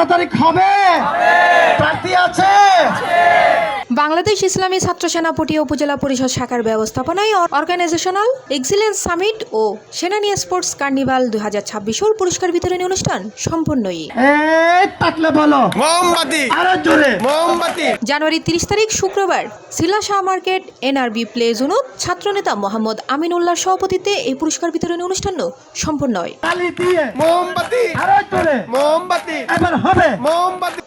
15 তারিখ হবে, প্রার্থী আছে। বাংলাদেশ ইসলামী ছাত্র সেনা পটিয়া উপজেলা পরিষদ শাখার ব্যবস্থাপনায় অর্গানাইজেশনাল এক্সিলেন্স সামিট ও সেনানী স্পোর্টস কার্নিভাল 2026 পুরস্কার বিতরণী অনুষ্ঠান সম্পন্নই তাকলে বলো মোমবাতি, আরো জোরে মোমবাতি। জানুয়ারি 30 তারিখ শুক্রবার Sila Shah market NRB play জোনত ছাত্রনেতা মোহাম্মদ আমিনুল্লাহর সভাপতিত্বে এই পুরস্কার বিতরণী অনুষ্ঠান সম্পন্ন হয়।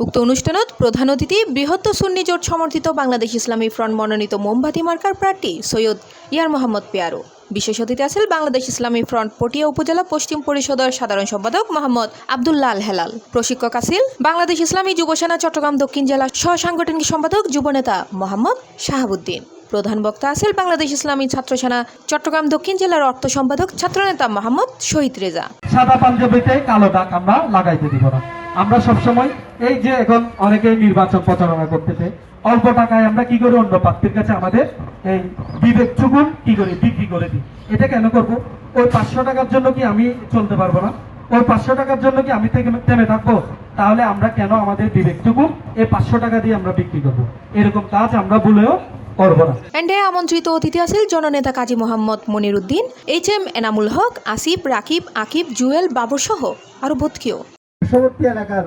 উক্ত অনুষ্ঠানত প্রধান অতিথি বৃহত্তর সুন্নি জোট সমর্থিত বাংলাদেশ ইসলামী ফ্রন্ট মনোনীত মোমবাতি মার্কার প্রার্থী সৈয়দ ইয়ার মোহাম্মদ পেয়ারো। বিশেষ অতিথি আছেন বাংলাদেশ ইসলামী ফ্রন্ট পটিয়া উপজেলা পশ্চিম পরিষদের সাধারণ সম্পাদক মোহাম্মদ আব্দুল্লাহ আল হেলাল। প্রশিক্ষক আছেন বাংলাদেশ ইসলামী যুবসেনা চট্টগ্রাম দক্ষিণ জেলা সহ সাংগঠনিক সম্পাদক যুবনেতা মোহাম্মদ শাহাবুদ্দিন। প্রধান বক্তা আছেন বাংলাদেশ ইসলামী ছাত্র সেনা চট্টগ্রাম দক্ষিণ জেলার অর্থ সম্পাদক ছাত্রনেতা মোহাম্মদ শহীদ রেজা। সাদা পাঞ্জাবিতে কালো দাগ আমরা লাগাইতে দিব না। আমরা সবসময় এই যে এখন অনেকে নির্বাচন প্রচারণা করতেছে, অল্প টাকায় আমরা কি করি, অন্য প্রার্থীর কাছে আমাদের এই বিবেক চুগুন কি করি, বিক্রি করে দিই। এটা কেন করব? ওই 500 টাকার জন্য কি আমি চলতে পারবো না? ওই 500 টাকার জন্য কি আমি থেমে থাকবো? তাহলে আমরা কেন আমাদের বিবেক চুগুন এই 500 টাকা দিয়ে আমরা বিক্রি করবো? এরকম কাজ আমরা ভুলেও করবো না। এন্ডে আমন্ত্রিত অতিথি আছেন জননেতা কাজী মোহাম্মদ মনির উদ্দিন, HM এনামুল হক, আসিফ, রাকিব, আকিব, জুয়েল, বাবর সহ আরো বোধকেও। পার্শ্ববর্তী এলাকার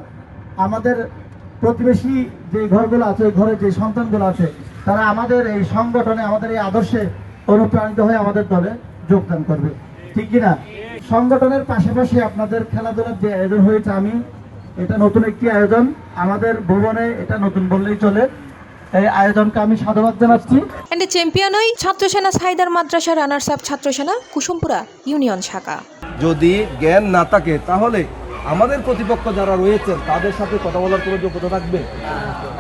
আমাদের প্রতিবেশী যে ঘরগুলো আছে, ওই ঘরে যে সন্তানগুলো আছে, তারা আমাদের এই সংগঠনে, আমাদের এই আদর্শে অনুপ্রাণিত হয়ে আমাদের দলে যোগদান করবে, ঠিক কিনা? সংগঠনের পাশাপাশি আপনাদের খেলাধুলার যে আয়োজন হয়েছে, আমি এটা নতুন একটি আয়োজন আমাদের ভুবনে, এটা নতুন বললেই চলে। এই আয়োজনকে আমি সাধুবাদ জানাচ্ছি। এন্ডে চ্যাম্পিয়ন হই ছাত্র সেনা সাইদার মাদ্রাসা রানার্স আপ ছাত্র সেনা কুসুমপুরা ইউনিয়ন শাখা। যদি জ্ঞান না থাকে তাহলে আমাদের প্রতিপক্ষ যারা রয়েছেন তাদের সাথে কথা বলার কোনো যোগ্যতা থাকবে?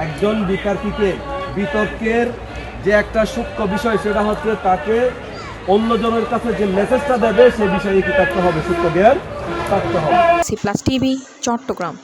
একজন বিতর্কীকে বিতর্কের যে একটা সূক্ষ্ম বিষয়, সেটা হচ্ছে তাকে অন্যজনের কাছে যে মেসেজটা দেবে সে বিষয়ে কি থাকতে হবে, সূক্ষ্ম জ্ঞান থাকতে হবে। C+ TV Chittagong.